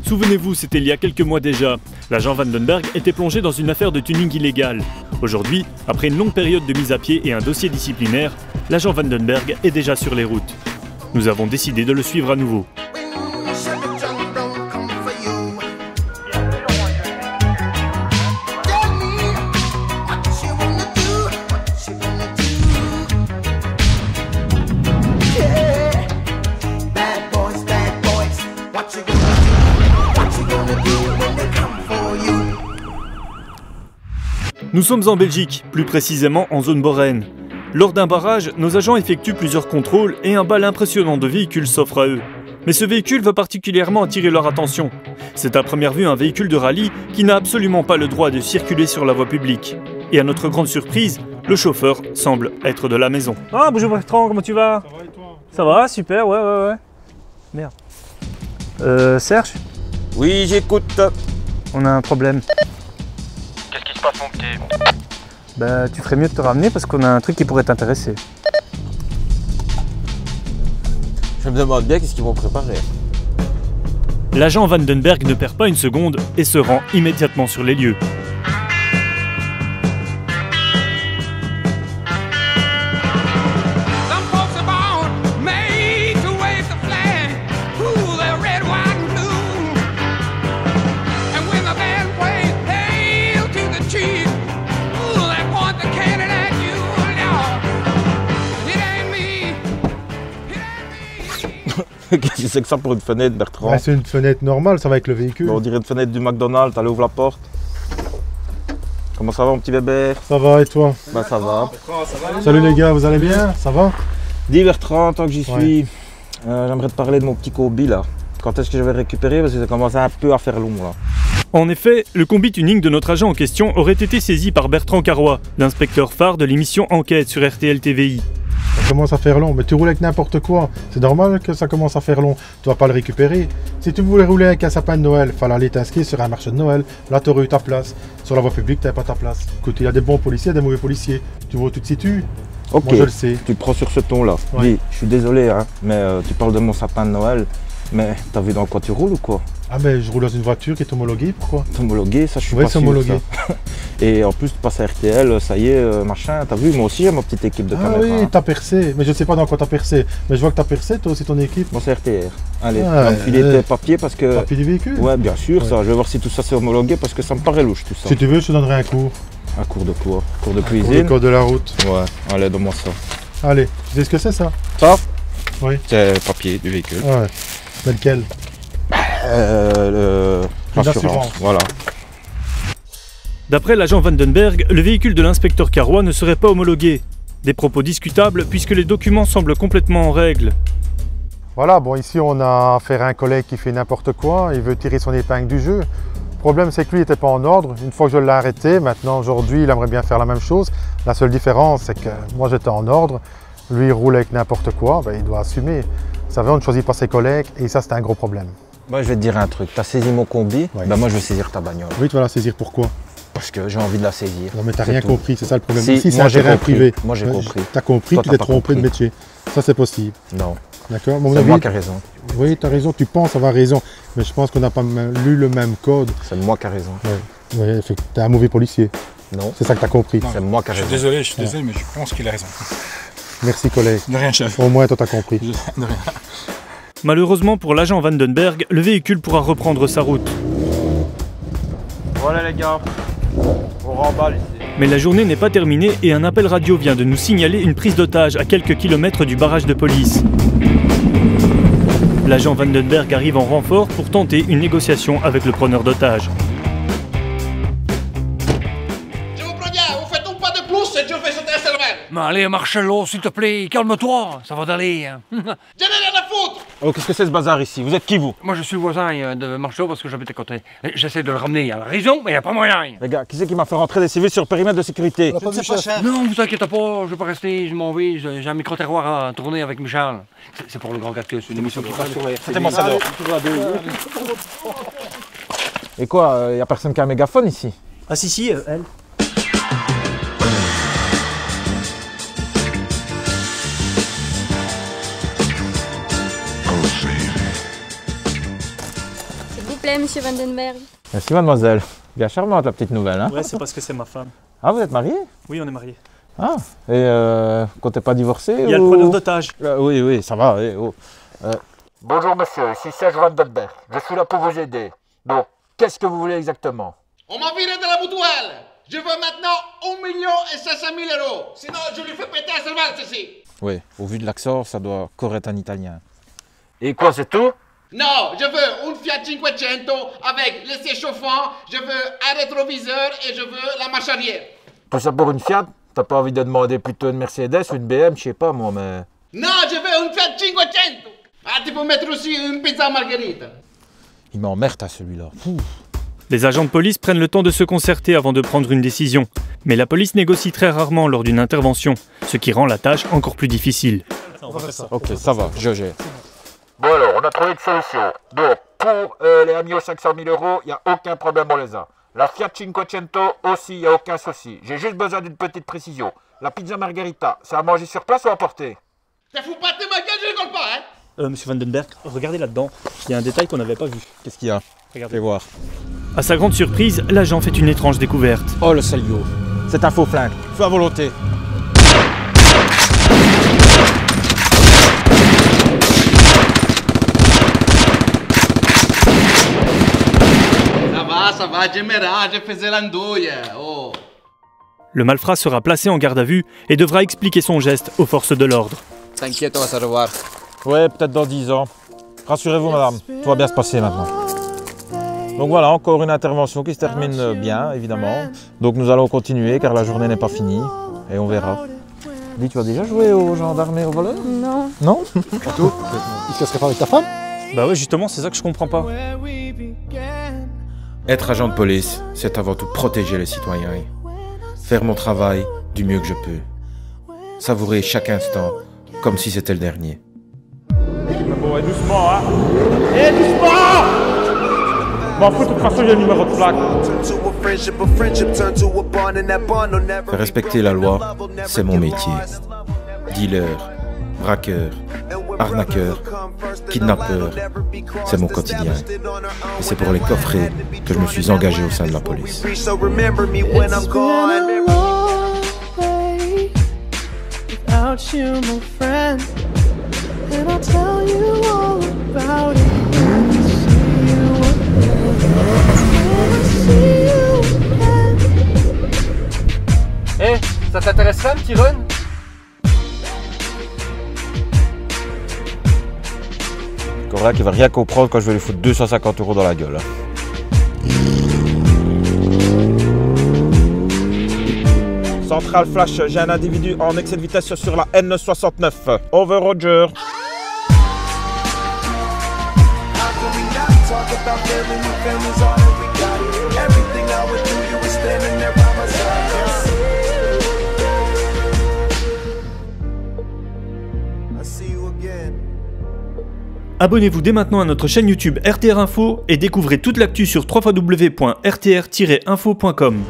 Souvenez-vous, c'était il y a quelques mois déjà. L'agent Vandenberg était plongé dans une affaire de tuning illégale. Aujourd'hui, après une longue période de mise à pied et un dossier disciplinaire, l'agent Vandenberg est déjà sur les routes. Nous avons décidé de le suivre à nouveau. Nous sommes en Belgique, plus précisément en zone Borren. Lors d'un barrage, nos agents effectuent plusieurs contrôles et un bal impressionnant de véhicules s'offre à eux. Mais ce véhicule va particulièrement attirer leur attention. C'est à première vue un véhicule de rallye qui n'a absolument pas le droit de circuler sur la voie publique. Et à notre grande surprise, le chauffeur semble être de la maison. Ah, bonjour Bertrand, comment tu vas? Ça va et toi? Ça va, super, ouais. Merde. Serge? Oui, j'écoute. On a un problème. Qu'est-ce qui se passe, mon petit? Bah, tu ferais mieux de te ramener parce qu'on a un truc qui pourrait t'intéresser. Je me demande bien qu'est-ce qu'ils vont préparer. L'agent Vandenberg ne perd pas une seconde et se rend immédiatement sur les lieux. Qu'est-ce que c'est que ça pour une fenêtre, Bertrand? C'est une fenêtre normale, ça va avec le véhicule. On dirait une fenêtre du McDonald's, allez ouvre la porte. Comment ça va mon petit bébé? Ça va et toi? Bah ça va. Salut les gars, vous allez bien? Ça va? Dis Bertrand, tant que j'y suis, j'aimerais te parler de mon petit combi là. Quand est-ce que je vais le récupérer? Parce que ça commence un peu à faire long là. En effet, le combi tuning de notre agent en question aurait été saisi par Bertrand Carrois, l'inspecteur phare de l'émission Enquête sur RTL TVI. Ça commence à faire long, mais tu roules avec n'importe quoi. C'est normal que ça commence à faire long. Tu vas pas le récupérer. Si tu voulais rouler avec un sapin de Noël, fallait aller t'inscrire sur un marché de Noël. Là, tu aurais eu ta place. Sur la voie publique, tu n'avais pas ta place. Écoute, il y a des bons policiers et des mauvais policiers. Tu vois où tu te situes? Ok, moi je le sais. Tu te prends sur ce ton là. Ouais. Dis, je suis désolé, hein, mais tu parles de mon sapin de Noël. Mais t'as vu dans quoi tu roules ou quoi? Ah mais je roule dans une voiture qui est homologuée, pourquoi? Homologué, ça je suis Oui, pas c'est sûr. homologué. Ça. Et en plus tu passes à RTL, ça y est, machin, t'as vu, moi aussi j'ai ma petite équipe de caméra. Ah oui, t'as percé, mais je ne sais pas dans quoi t'as percé. Mais je vois que t'as percé, toi aussi ton équipe. Moi c'est RTR. Allez, Ah, on va me filer tes papiers parce que... Papier du véhicule? Ouais, bien sûr, Ouais. ça. Je vais voir si tout ça c'est homologué parce que ça me paraît louche tout ça. Si tu veux, je te donnerai un cours. Un cours de quoi? Cours de Pour cuisine? le code de la route. Ouais, allez, donne-moi ça. Allez, tu sais ce que c'est ça? Ça? Oui. C'est le papier du véhicule. Ouais. Mais lequel? L'assurance, voilà. D'après l'agent Vandenberg, le véhicule de l'inspecteur Carrois ne serait pas homologué. Des propos discutables puisque les documents semblent complètement en règle. Voilà, bon ici on a affaire à un collègue qui fait n'importe quoi, il veut tirer son épingle du jeu. Le problème c'est que lui n'était pas en ordre, une fois que je l'ai arrêté, maintenant aujourd'hui il aimerait bien faire la même chose. La seule différence c'est que moi j'étais en ordre, lui il roule avec n'importe quoi, ben, il doit assumer. Vous savez, on ne choisit pas ses collègues et ça c'est un gros problème. Moi je vais te dire un truc, t'as saisi mon combi, Ouais. ben moi je vais saisir ta bagnole. Oui, tu vas la saisir pourquoi? Parce que j'ai envie de la saisir. Non mais t'as C'est rien tout. compris, c'est ça le problème. Si, Ici c'est moi, un j'ai terrain compris. privé. Moi, j'ai compris. T'as compris, Toi, tu t'as t'es pas trompé de compris. métier. Ça c'est possible. Non, D'accord? Mon c'est avis, moi qui ai raison. oui, tu as raison, tu penses avoir raison. Mais je pense qu'on n'a pas lu le même code. C'est moi qui ai raison. Oui, tu es un mauvais policier. Non, C'est ça que tu as compris. c'est moi qui ai Je suis raison. désolé, mais je pense qu'il a raison. Merci collègue. De rien, chef. Au moins toi tu as compris. De rien. Malheureusement pour l'agent Vandenberg, le véhicule pourra reprendre sa route. Voilà les gars, on remballe ici. Mais la journée n'est pas terminée et un appel radio vient de nous signaler une prise d'otage à quelques kilomètres du barrage de police. L'agent Vandenberg arrive en renfort pour tenter une négociation avec le preneur d'otage. Je vous préviens, vous faites un pas de plus et je vais sauter à Selman. Mais allez, Marcelo, s'il te plaît, calme-toi, ça va d'aller. Hein. Je n'ai rien à foutre. Oh, qu'est-ce que c'est ce bazar ici? Vous êtes qui vous? Moi, je suis le voisin de Marcelo parce que j'habite à côté. J'essaie de le ramener à la raison, mais il n'y a pas moyen. Les gars, qui c'est qui m'a fait rentrer des civils sur le périmètre de sécurité? Non, vous inquiétez pas, je vais pas rester, je m'en vais. J'ai un micro-terroir à tourner avec Michel. C'est pour le grand quartier, c'est une émission qui passe sur la C'était mon salaud. Et quoi, y a personne qui a un mégaphone ici? Ah si, elle. vous plaît, monsieur Vandenberg. Merci mademoiselle. Bien charmante la petite nouvelle. Hein? Ouais, c'est parce que c'est ma femme. Ah, vous êtes marié? Oui, on est mariés. Ah, et comptez pas divorcer? Il y a le preneur d'otage. Oui, oui, ça va. Oh. Bonjour monsieur, ici Serge Vandenberg. Je suis là pour vous aider. Donc, qu'est-ce que vous voulez exactement? On m'a viré de la boutoile. Je veux maintenant 1 500 000 €. Sinon, je lui fais péter la cervelle, ceci. Oui, au vu de l'accent, ça doit correct en italien. Et quoi, c'est tout? Non, je veux une Fiat 500 avec l'essai chauffant, je veux un rétroviseur et je veux la marche arrière. Tout ça pour une Fiat? T'as pas envie de demander plutôt une Mercedes ou une BM, je sais pas moi, mais... Non, je veux une Fiat 500. Ah, tu peux mettre aussi une pizza margherita. Il m'emmerde à celui-là. Les agents de police prennent le temps de se concerter avant de prendre une décision. Mais la police négocie très rarement lors d'une intervention, ce qui rend la tâche encore plus difficile. Ok, ça va, je gère. Bon alors, on a trouvé une solution. Donc, pour les 1 500 000 €, il n'y a aucun problème, on les a. La Fiat 500 aussi, il n'y a aucun souci. J'ai juste besoin d'une petite précision. La pizza margherita, c'est à manger sur place ou à emporter? T'as fou pas de ma gueule, je rigole pas, hein. Monsieur Vandenberg, regardez là-dedans. Il y a un détail qu'on n'avait pas vu. Qu'est-ce qu'il y a? Regardez. Fais voir. À sa grande surprise, l'agent fait une étrange découverte. Oh le salaud. C'est un faux flingue. Feu à volonté. Ça va, je faisais l'andouille. Oh. Le malfrat sera placé en garde à vue et devra expliquer son geste aux forces de l'ordre. T'inquiète, on va se revoir. Ouais, peut-être dans 10 ans. Rassurez-vous madame, tout va bien se passer maintenant. Donc voilà, encore une intervention qui se termine bien, évidemment. Donc nous allons continuer car la journée n'est pas finie et on verra. Dis, tu as déjà joué aux gendarmes et aux voleurs? Non. Non? Tout. Il se casserait pas avec ta femme? Bah ouais, justement, c'est ça que je comprends pas. Être agent de police, c'est avant tout protéger les citoyens. Faire mon travail du mieux que je peux. Savourer chaque instant comme si c'était le dernier. Bon, et doucement, hein. Et doucement! M'en fous, de toute façon, j'ai le numéro de plaque. Faire respecter la loi, c'est mon métier. Dealer, braqueur, arnaqueur, kidnappeur, c'est mon quotidien. Et c'est pour les coffrer que je me suis engagé au sein de la police. Eh, ça t'intéresserait un petit run? Cora qui va rien comprendre quand je vais lui foutre 250 € dans la gueule. Central Flash, j'ai un individu en excès de vitesse sur la N69. Over Roger. Abonnez-vous dès maintenant à notre chaîne YouTube RTR Info et découvrez toute l'actu sur www.rtr-info.com.